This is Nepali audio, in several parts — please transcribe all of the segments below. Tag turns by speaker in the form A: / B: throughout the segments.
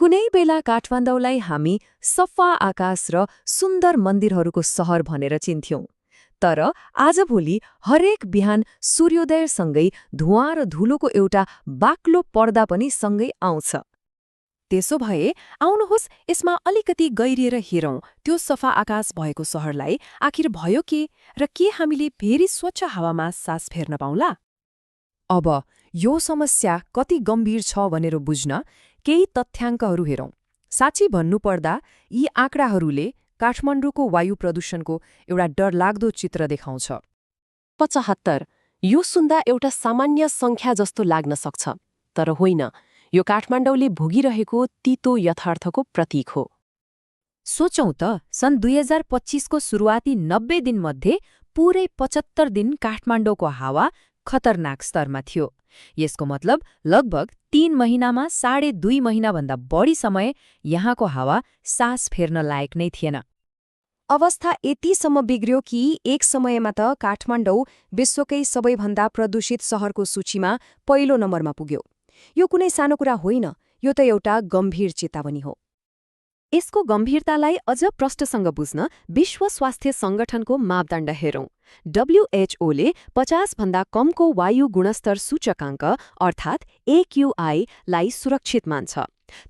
A: कुनै बेला काठमाडौँलाई हामी सफा आकाश र सुन्दर मन्दिरहरूको सहर भनेर चिन्थ्यौं। तर आजभोलि हरेक बिहान सूर्योदयसँगै धुवाँ र धुलोको एउटा बाक्लो पर्दा पनि सँगै आउँछ।
B: त्यसो भए आउनुहोस् यसमा अलिकति गहिरिएर हेरौं त्यो सफा आकाश भएको सहरलाई आखिर भयो के र के हामीले फेरि स्वच्छ हावामा सास फेर्न पाउला? अब यो समस्या कति गम्भीर छ भनेर बुझ्न केही तथ्याङ्कहरू हेरौं। साँच्ची भन्नुपर्दा यी आँकडाहरूले काठमाडौँको वायु प्रदूषणको एउटा डरलाग्दो चित्र देखाउँछ। 75 यो सुन्दा एउटा सामान्य सङ्ख्या जस्तो लाग्न सक्छ, तर होइन, यो काठमाडौँले भोगिरहेको तीतो यथार्थको प्रतीक हो।
A: सोचौं त सन् 2025को सुरुवाती 90 दिनमध्ये पुरै 75 दिन काठमाडौँको हावा खतरनाक स्तरमा थियो। यसको मतलब लगभग 3 महिनामा 2.5 महिनाभन्दा बढी समय यहाँको हावा सास फेर्न लायक नै थिएन।
B: अवस्था यतिसम्म बिग्रियो कि एक समयमा त काठमाडौँ विश्वकै सबैभन्दा प्रदूषित सहरको सूचीमा पहिलो नम्बरमा पुग्यो। यो कुनै सानो कुरा होइन, यो त एउटा गम्भीर चेतावनी हो। यसको गम्भीरतालाई अझ प्रष्टसँग बुझ्न विश्व स्वास्थ्य सङ्गठनको मापदण्ड हेरौं। WHOले 50 भन्दा कमको वायु गुणस्तर सूचकाङ्क अर्थात् AQI लाई सुरक्षित मान्छ।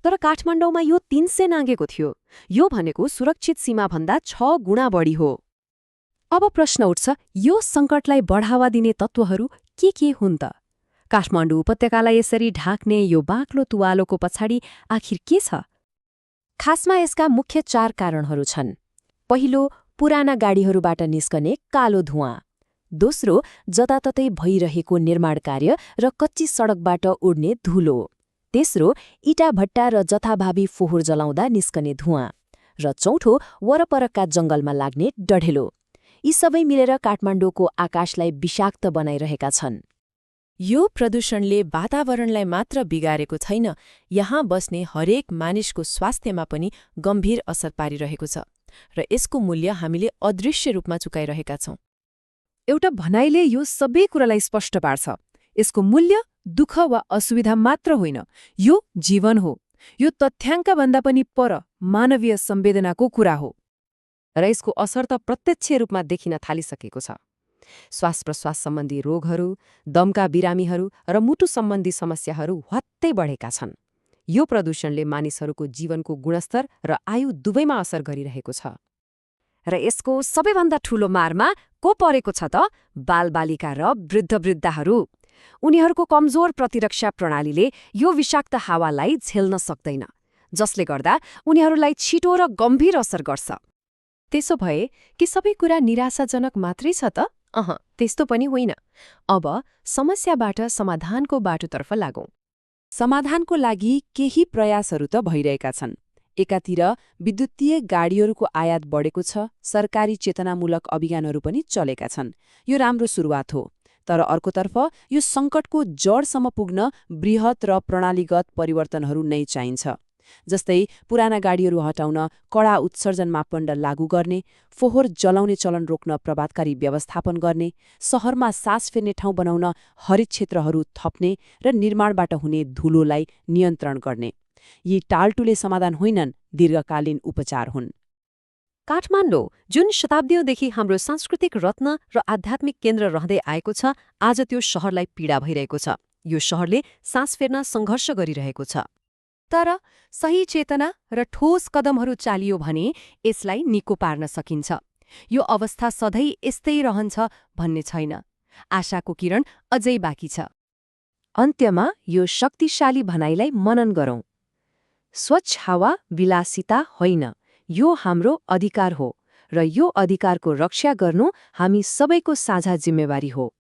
B: तर काठमाडौँमा यो 300 नाघेको थियो। यो भनेको सुरक्षित सीमाभन्दा 6 गुणा बढी हो। अब प्रश्न उठ्छ, यो सङ्कटलाई बढावा दिने तत्त्वहरू के हुन् त? काठमाडौँ उपत्यकालाई यसरी ढाक्ने यो बाक्लो तुवालोको पछाडि आखिर के छ? खासमा यसका मुख्य 4 कारणहरू छन्। पहिलो, पुराना गाडीहरूबाट निस्कने कालो धुवाँ। दोस्रो, जताततै भइरहेको निर्माण कार्य र कच्ची सडकबाट उड्ने धुलो। तेस्रो, इटा भट्टा र जथाभावी फोहोर जलाउँदा निस्कने धुवाँ। र चौथो, वरपरका जङ्गलमा लाग्ने डढेलो। यी सबै मिलेर काठमाडौँको आकाशलाई विषाक्त बनाइरहेका छन्। यो प्रदूषणले वातावरणलाई मात्र बिगारेको छैन, यहाँ बस्ने हरेक मानिसको स्वास्थ्यमा पनि गम्भीर असर पारिरहेको छ र यसको मूल्य हामीले अदृश्य रूपमा चुकाइरहेका छौं। एउटा भनाइले यो सबै कुरालाई स्पष्ट पार्छ। यसको मूल्य दुःख वा असुविधा मात्र होइन, यो जीवन हो। यो तथ्याङ्कभन्दा पनि पर मानवीय संवेदनाको कुरा हो। र यसको असर त प्रत्यक्ष रूपमा देखिन थालिसकेको छ। श्वास-प्रश्वास सम्बन्धी रोगहरू, दमका बिरामीहरू र मुटु सम्बन्धी समस्याहरू हत्तै बढेका छन्। यो प्रदूषणले मानिसहरूको जीवनको गुणस्तर र आयु दुवैमा असर गरिरहेको छ। र यसको सबैभन्दा ठूलो मारमा को परेको छ त? बालबालिका र वृद्धवृद्धाहरू। उनीहरूको कमजोर प्रतिरक्षा प्रणालीले यो विषाक्त हावालाई झेल्न सक्दैन, जसले गर्दा उनीहरूलाई छिटो र गम्भीर असर गर्छ। त्यसो भए के सबै कुरा निराशाजनक मात्रै छ त? त्यस्तो पनि होइन। अब समस्याबाट समाधानको बाटोतर्फ लागौं। समाधानको लागि केही प्रयासहरू त भइरहेका छन्। एकातिर विद्युतीय गाडीहरूको आयात बढेको छ, सरकारी चेतनामूलक अभियानहरू पनि चलेका छन्। यो राम्रो सुरुवात हो। तर अर्कोतर्फ यो सङ्कटको जडसम्म पुग्न बृहत र प्रणालीगत परिवर्तनहरू नै चाहिन्छ। जस्तै पुराना गाडीहरू हटाउन कडा उत्सर्जन मापदण्ड लागू गर्ने, फोहोर जलाउने चलन रोक्न प्रभावकारी व्यवस्थापन गर्ने, सहरमा सास फेर्ने ठाउँ बनाउन हरित क्षेत्रहरू थप्ने र निर्माणबाट हुने धुलोलाई नियन्त्रण गर्ने। यी टालटुले समाधान होइनन्, दीर्घकालीन उपचार हुन्। काठमाडौँ, जुन शताब्दीदेखि हाम्रो सांस्कृतिक रत्न र आध्यात्मिक केन्द्र रहँदै आएको छ, आज त्यो शहरलाई पीडा भइरहेको छ। यो शहरले सास फेर्न सङ्घर्ष गरिरहेको छ। तर सही चेतना र ठोस कदमहरू चालियो भने यसलाई निको पार्न सकिन्छ। यो अवस्था सधैँ यस्तै रहन्छ भन्ने छैन। आशाको किरण अझै बाँकी छ। अन्त्यमा यो शक्तिशाली भनाइलाई मनन गरौं। स्वच्छ हावा विलासिता होइन, यो हाम्रो अधिकार हो र यो अधिकारको रक्षा गर्नु हामी सबैको साझा जिम्मेवारी हो।